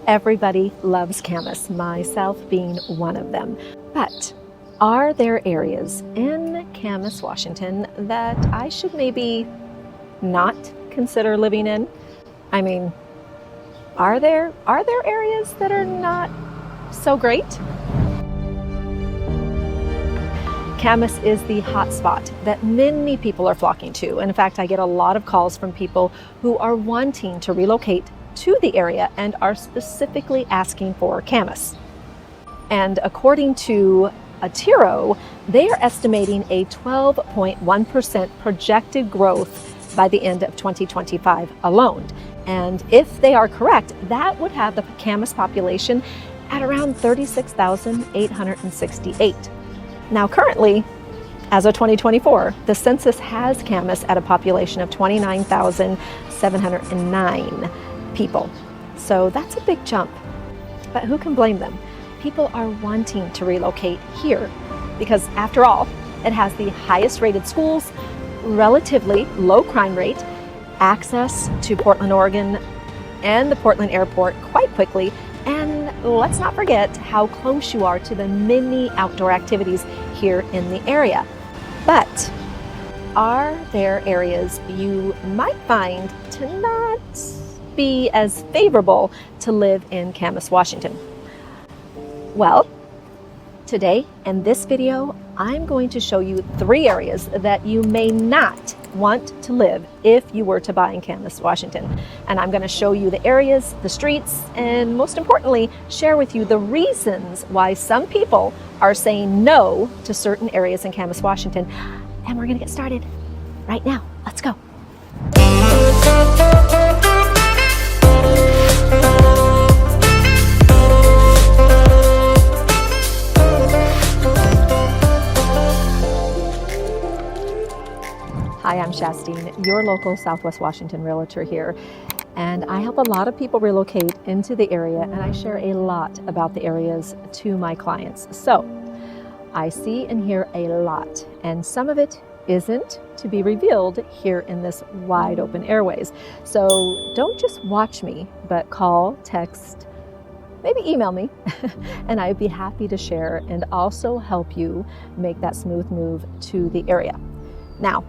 Everybody loves Camas, myself being one of them. But are there areas in Camas, Washington that I should maybe not consider living in? I mean, are there areas that are not so great? Camas is the hot spot that many people are flocking to. And in fact, I get a lot of calls from people who are wanting to relocate to the area and are specifically asking for Camas. And according to Atiro, they are estimating a 12.1% projected growth by the end of 2025 alone. And if they are correct, that would have the Camas population at around 36,868. Now currently, as of 2024, the census has Camas at a population of 29,709 people. So that's a big jump, but who can blame them? People are wanting to relocate here because after all, it has the highest rated schools, relatively low crime rate, access to Portland, Oregon, and the Portland airport quite quickly, and let's not forget how close you are to the many outdoor activities here in the area. But are there areas you might find to not be as favorable to live in Camas, Washington? Well, today in this video, I'm going to show you 3 areas that you may not want to live if you were to buy in Camas, Washington. And I'm going to show you the areas, the streets, and most importantly, share with you the reasons why some people are saying no to certain areas in Camas, Washington. And we're going to get started right now. Let's go. Hi, I'm Shastine, your local Southwest Washington realtor here, and I help a lot of people relocate into the area, and I share a lot about the areas to my clients. So I see and hear a lot, and some of it isn't to be revealed here in this wide open airways. So don't just watch me, but call, text, maybe email me, and I'd be happy to share and also help you make that smooth move to the area. Now,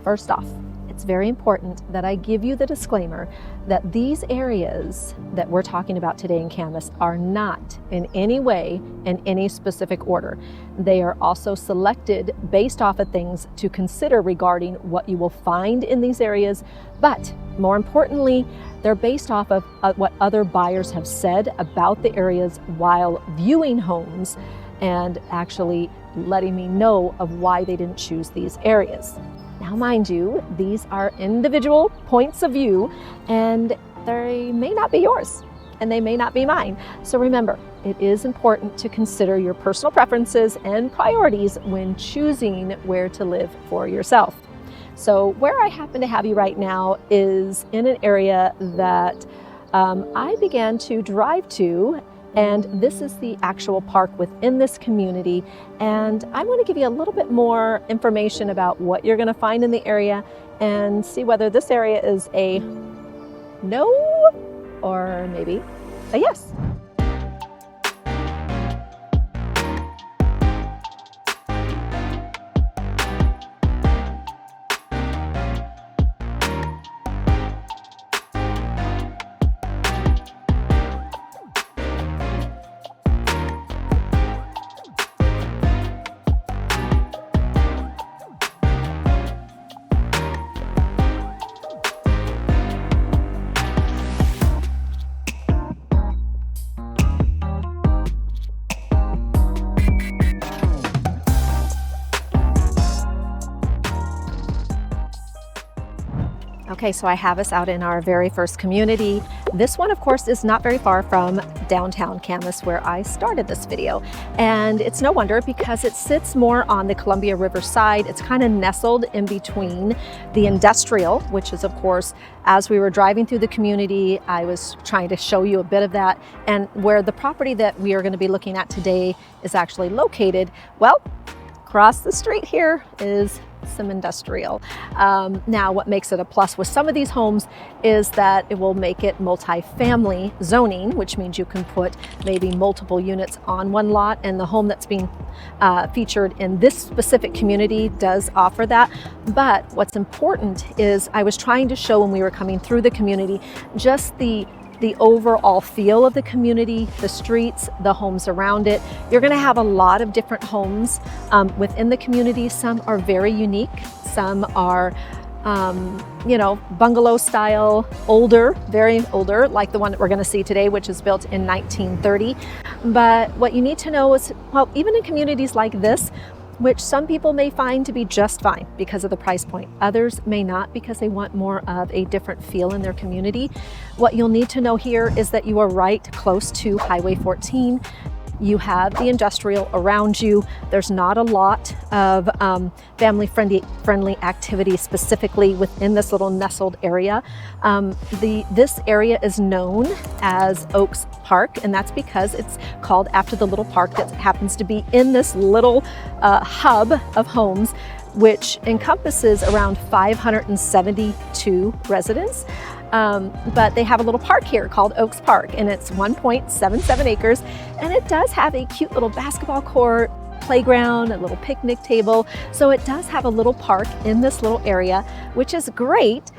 first off, it's very important that I give you the disclaimer that these areas that we're talking about today in Camas are not in any way in any specific order. They are also selected based off of things to consider regarding what you will find in these areas, but more importantly, they're based off of what other buyers have said about the areas while viewing homes and actually letting me know of why they didn't choose these areas. Now, mind you, these are individual points of view, and they may not be yours, and they may not be mine. So remember, it is important to consider your personal preferences and priorities when choosing where to live for yourself. So where I happen to have you right now is in an area that I began to drive to, and this is the actual park within this community. And I want to give you a little bit more information about what you're going to find in the area and see whether this area is a no or maybe a yes. Okay, so I have us out in our very first community. This one, of course, is not very far from downtown Camas, where I started this video. And it's no wonder because it sits more on the Columbia River side. It's kind of nestled in between the industrial, which is, of course, as we were driving through the community, I was trying to show you a bit of that. And where the property that we are going to be looking at today is actually located, well, across the street here is some industrial. Now, what makes it a plus with some of these homes is that it will make it multi-family zoning, which means you can put maybe multiple units on one lot, and the home that's being featured in this specific community does offer that. But what's important is I was trying to show when we were coming through the community just the overall feel of the community, the streets, the homes around it. You're going to have a lot of different homes within the community. Some are very unique. Some are, bungalow style, older, very older, like the one that we're going to see today, which is built in 1930. But what you need to know is, well, even in communities like this, which some people may find to be just fine because of the price point. Others may not because they want more of a different feel in their community. What you'll need to know here is that you are right close to Highway 14. You have the industrial around you. There's not a lot of family-friendly activity specifically within this little nestled area. This area is known as Oaks Park, and that's because it's called after the little park that happens to be in this little hub of homes, which encompasses around 572 residents. But they have a little park here called Oaks Park, and it's 1.77 acres, and it does have a cute little basketball court, playground, a little picnic table. So it does have a little park in this little area, which is great.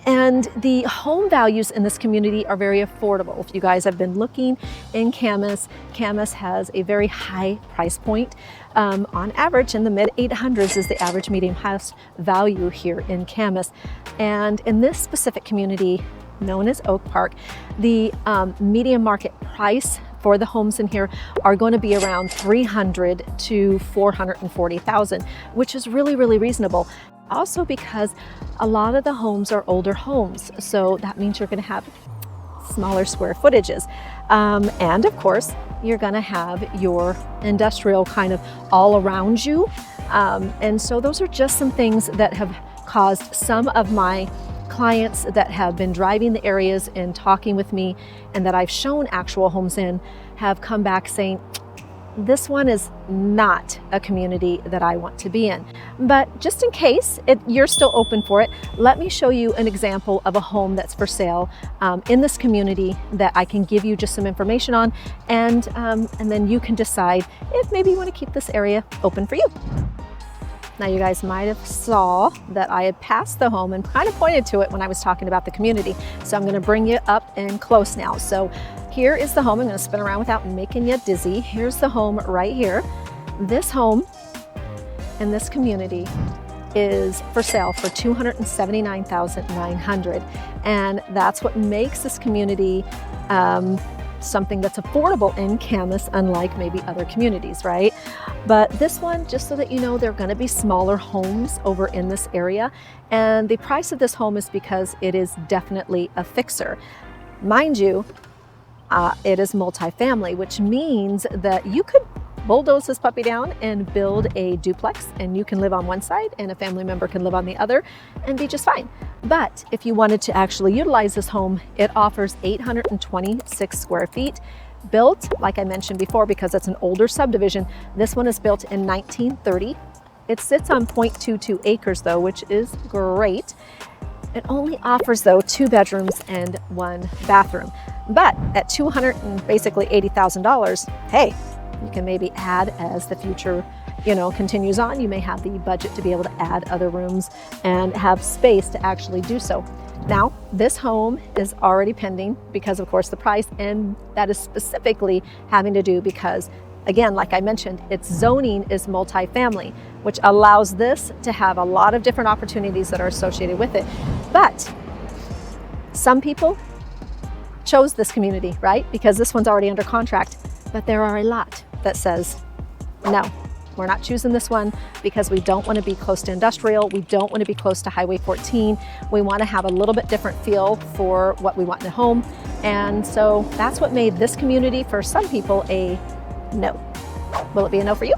And the home values in this community are very affordable. If you guys have been looking in Camas, Camas has a very high price point. On average, in the mid 800s is the average median house value here in Camas. And in this specific community, known as Oak Park, the median market price for the homes in here are going to be around $300,000 to $440,000, which is really, really reasonable. Also because a lot of the homes are older homes, so that means you're going to have smaller square footages. And of course, you're going to have your industrial kind of all around you. And so those are just some things that have caused some of my clients that have been driving the areas and talking with me and that I've shown actual homes in have come back saying, this one is not a community that I want to be in. But just in case you're still open for it, let me show you an example of a home that's for sale in this community that I can give you just some information on, and then you can decide if maybe you want to keep this area open for you. Now you guys might have saw that I had passed the home and kind of pointed to it when I was talking about the community. So I'm going to bring you up and close now. So here is the home. I'm going to spin around without making you dizzy. Here's the home right here. This home in this community is for sale for $279,900, and that's what makes this community something that's affordable in Camas, unlike maybe other communities, right? But this one, just so that you know, there are going to be smaller homes over in this area, and the price of this home is because it is definitely a fixer. Mind you, it is multifamily, which means that you could bulldoze this puppy down and build a duplex, and you can live on one side and a family member can live on the other and be just fine. But if you wanted to actually utilize this home, it offers 826 square feet, built, like I mentioned before, because it's an older subdivision. This one is built in 1930. It sits on 0.22 acres though, which is great. It only offers though 2 bedrooms and 1 bathroom. But at basically $80,000, hey, you can maybe add as the future, continues on. You may have the budget to be able to add other rooms and have space to actually do so. Now, this home is already pending because of course the price, and that is specifically having to do because, again, like I mentioned, its zoning is multifamily, which allows this to have a lot of different opportunities that are associated with it. But some people chose this community, right? Because this one's already under contract. But there are a lot that says, no, we're not choosing this one because we don't want to be close to industrial. We don't want to be close to Highway 14. We want to have a little bit different feel for what we want in a home. And so that's what made this community, for some people, a no. Will it be a no for you?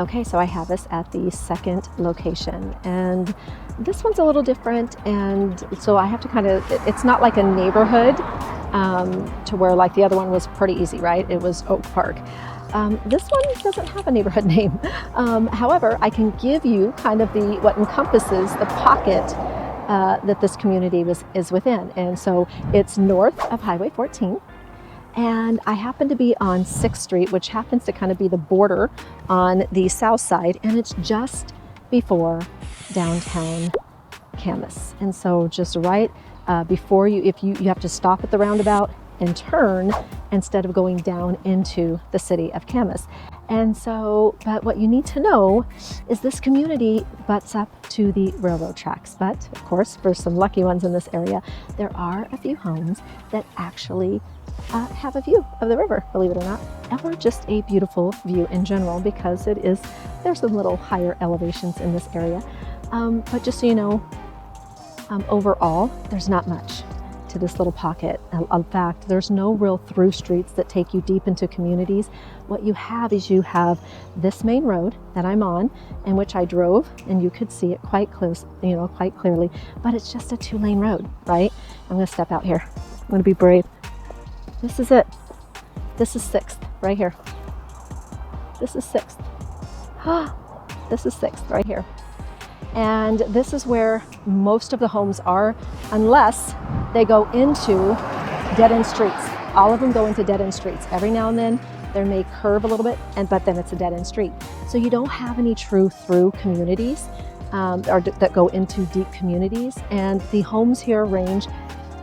Okay, so I have us at the second location, and this one's a little different, and so I have to kind of, it's not like a neighborhood to where like the other one was pretty easy, right? It was Oak Park. This one doesn't have a neighborhood name. However, I can give you kind of what encompasses the pocket that this community is within. And so it's north of Highway 14. And I happen to be on 6th Street, which happens to kind of be the border on the south side. And it's just before downtown Camas. And so just right before you have to stop at the roundabout and turn instead of going down into the city of Camas. And so, but what you need to know is this community butts up to the railroad tracks. But of course, for some lucky ones in this area, there are a few homes that actually have a view of the river, believe it or not, or just a beautiful view in general, because there's some little higher elevations in this area. But just so you know, overall, there's not much to this little pocket. In fact, there's no real through streets that take you deep into communities. What you have is you have this main road that I'm on, in which I drove, and you could see it quite close, quite clearly, but it's just a 2-lane road, right? I'm gonna step out here. I'm gonna be brave. This is it. This is 6th right here. This is 6th. This is 6th right here. And this is where most of the homes are, unless they go into dead-end streets. All of them go into dead-end streets. Every now and then they may curve a little bit, but then it's a dead-end street. So you don't have any true through communities that go into deep communities. And the homes here range,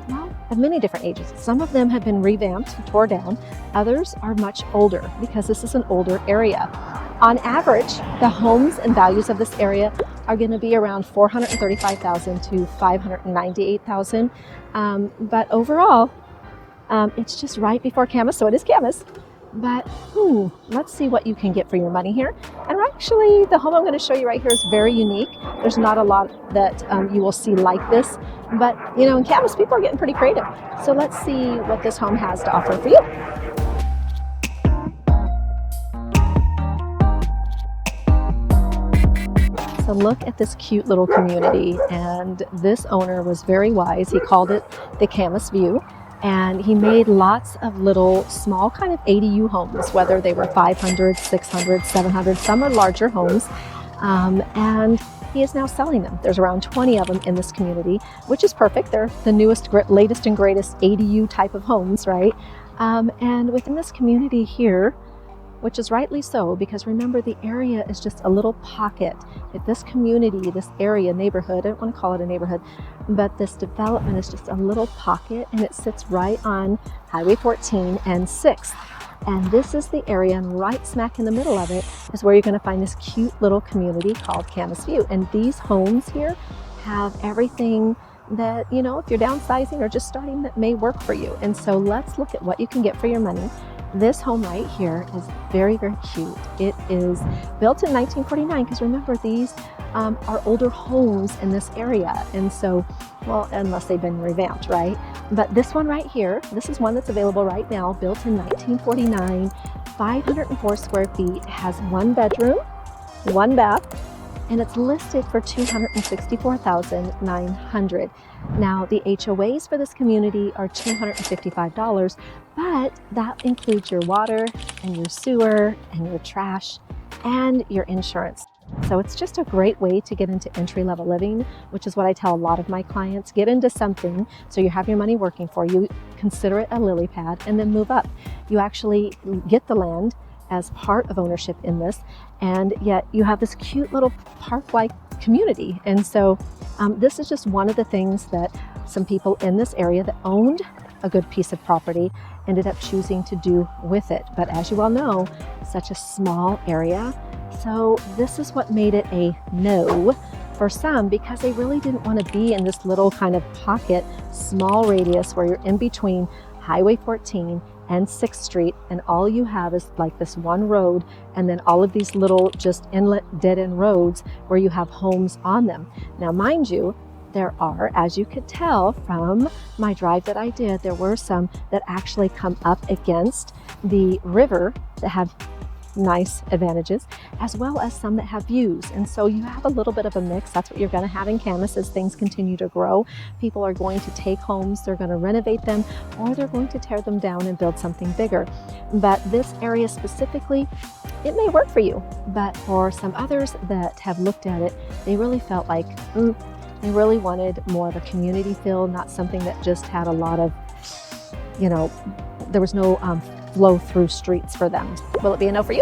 well, of many different ages. Some of them have been revamped, tore down. Others are much older because this is an older area. On average, the homes and values of this area are going to be around $435,000 to $598,000. But overall, it's just right before Camas, so it is Camas. But let's see what you can get for your money here. And actually, the home I'm going to show you right here is very unique. There's not a lot that you will see like this. But in Camas, people are getting pretty creative. So let's see what this home has to offer for you. So look at this cute little community, and this owner was very wise. He called it the Camas View, and he made lots of little small kind of ADU homes, whether they were 500, 600, 700, some are larger homes, and he is now selling them. There's around 20 of them in this community, which is perfect. They're the newest, latest and greatest ADU type of homes, right? And within this community here, which is rightly so, because remember, the area is just a little pocket. If this community, this area, neighborhood, I don't want to call it a neighborhood, but this development is just a little pocket, and it sits right on Highway 14 and 6th. And this is the area, and right smack in the middle of it is where you're going to find this cute little community called Camas View. And these homes here have everything that, if you're downsizing or just starting, that may work for you. And so let's look at what you can get for your money. This home right here is very, very cute. It is built in 1949, because remember, these are older homes in this area. And so, well, unless they've been revamped, right? But this one right here, this is one that's available right now, built in 1949, 504 square feet, has 1 bedroom, 1 bath, and it's listed for $264,900. Now, the HOAs for this community are $255, but that includes your water and your sewer and your trash and your insurance. So it's just a great way to get into entry-level living, which is what I tell a lot of my clients. Get into something so you have your money working for you, consider it a lily pad, and then move up. You actually get the land as part of ownership in this, and yet you have this cute little park-like community. And so this is just one of the things that some people in this area that owned a good piece of property ended up choosing to do with it. But as you all know, such a small area. So this is what made it a no for some, because they really didn't want to be in this little kind of pocket, small radius where you're in between Highway 14 and 6th Street, and all you have is like this one road, and then all of these little just inlet dead-end roads where you have homes on them. Now, mind you, there are, as you could tell from my drive that I did, there were some that actually come up against the river that have nice advantages, as well as some that have views. And so you have a little bit of a mix. That's what you're going to have in Camas as things continue to grow. People are going to take homes, they're going to renovate them, or they're going to tear them down and build something bigger. But this area specifically, it may work for you, but for some others that have looked at it, they really felt like they really wanted more of a community feel, not something that just had a lot of, there was no flow through streets for them. Will it be a no for you?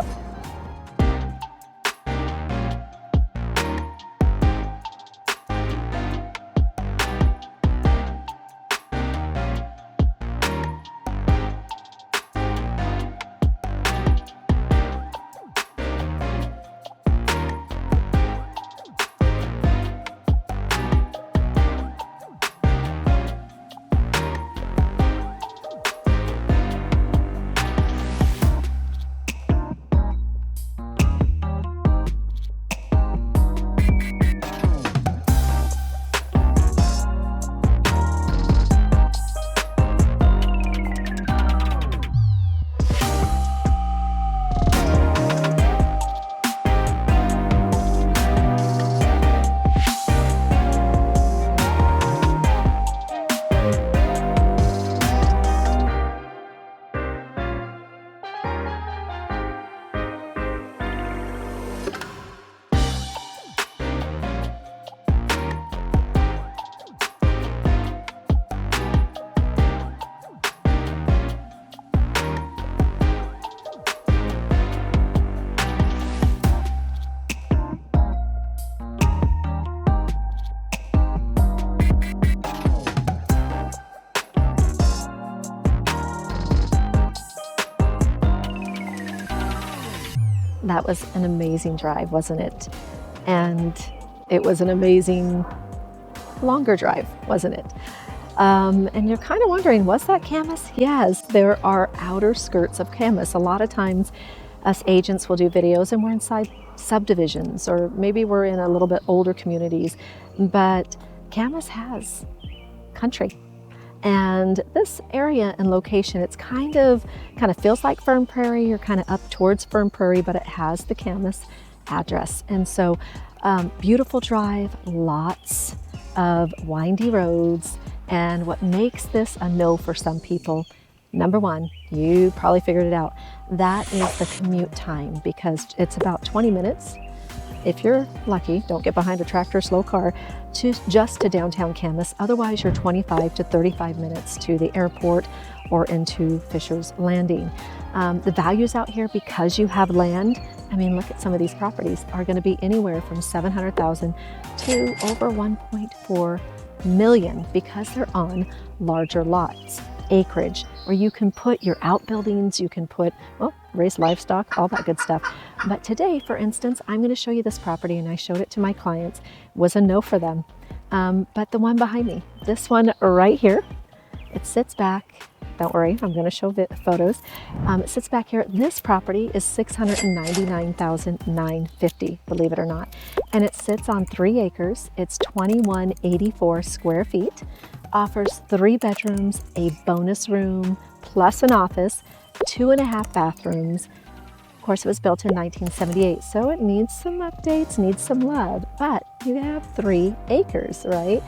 That was an amazing drive, wasn't it? And it was an amazing longer drive, wasn't it? And you're kind of wondering, was that Camas? Yes, there are outer skirts of Camas. A lot of times us agents will do videos and we're inside subdivisions, or maybe we're in a little bit older communities, but Camas has country. And this area and location, it's kind of feels like Fern Prairie. You're kind of up towards Fern Prairie, but it has the Camas address. And so beautiful drive, lots of windy roads. And what makes this a no for some people, number one, you probably figured it out, that is the commute time, because it's about 20 minutes. If you're lucky, don't get behind a tractor, slow car, just to downtown Camas. Otherwise, you're 25 to 35 minutes to the airport or into Fisher's Landing. The values out here, because you have land, I mean, look at some of these properties, are going to be anywhere from $700,000 to over $1.4 million, because they're on larger lots, acreage, where you can put your outbuildings, you can put, raise livestock, all that good stuff. But today, for instance, I'm going to show you this property, and I showed it to my clients. It was a no for them. But the one behind me, this one right here, it sits back. Don't worry, I'm going to show photos. It sits back here. This property is $699,950, believe it or not. And it sits on 3 acres. It's 2184 square feet, offers 3 bedrooms, a bonus room, plus an office, 2.5 bathrooms. Of course, it was built in 1978, so it needs some updates, needs some love, but you have 3 acres, right?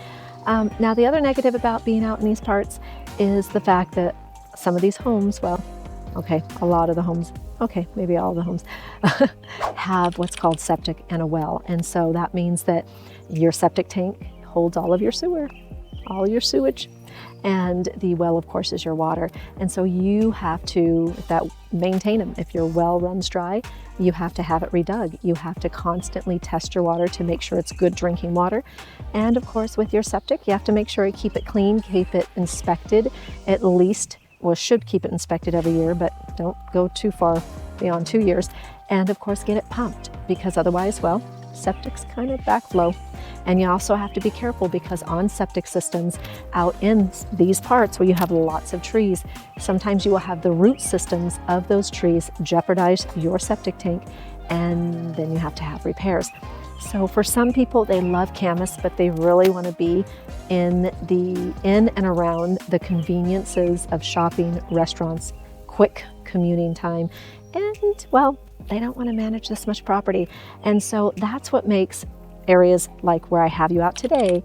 Now, the other negative about being out in these parts is the fact that some of these homes, a lot of the homes, maybe all the homes, have what's called septic and a well. And so that means that your septic tank holds all of your sewer, all your sewage, and the well, of course, is your water. And so you have to maintain them. If your well runs dry, you have to have it redug. You have to constantly test your water to make sure it's good drinking water. And of course, with your septic, you have to make sure you keep it clean, keep it inspected, at least, should keep it inspected every year, but don't go too far beyond 2 years. And of course, get it pumped, because otherwise, septic's kind of backflow. And you also have to be careful, because on septic systems out in these parts where you have lots of trees, sometimes you will have the root systems of those trees jeopardize your septic tank, and then you have to have repairs. So for some people, they love Camas, but they really want to be in and around the conveniences of shopping, restaurants, quick commuting time, and they don't want to manage this much property. And so that's what makes areas like where I have you out today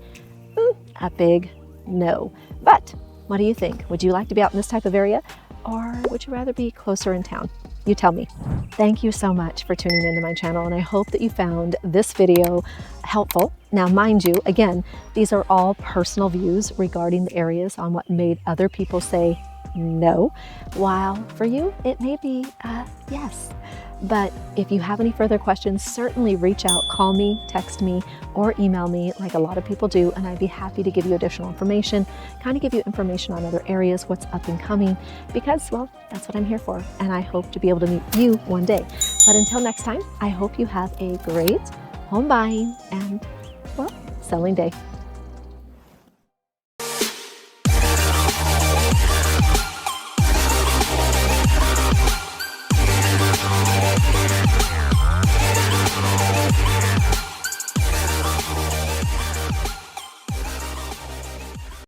a big no. But what do you think? Would you like to be out in this type of area, or would you rather be closer in town? You tell me. Thank you so much for tuning into my channel, and I hope that you found this video helpful. Now, mind you, again, these are all personal views regarding the areas on what made other people say no, while for you, it may be yes. But if you have any further questions, certainly reach out, call me, text me, or email me like a lot of people do, and I'd be happy to give you additional information, kind of give you information on other areas, what's up and coming, because, well, that's what I'm here for, and I hope to be able to meet you one day. But until next time, I hope you have a great home buying and, well, selling day.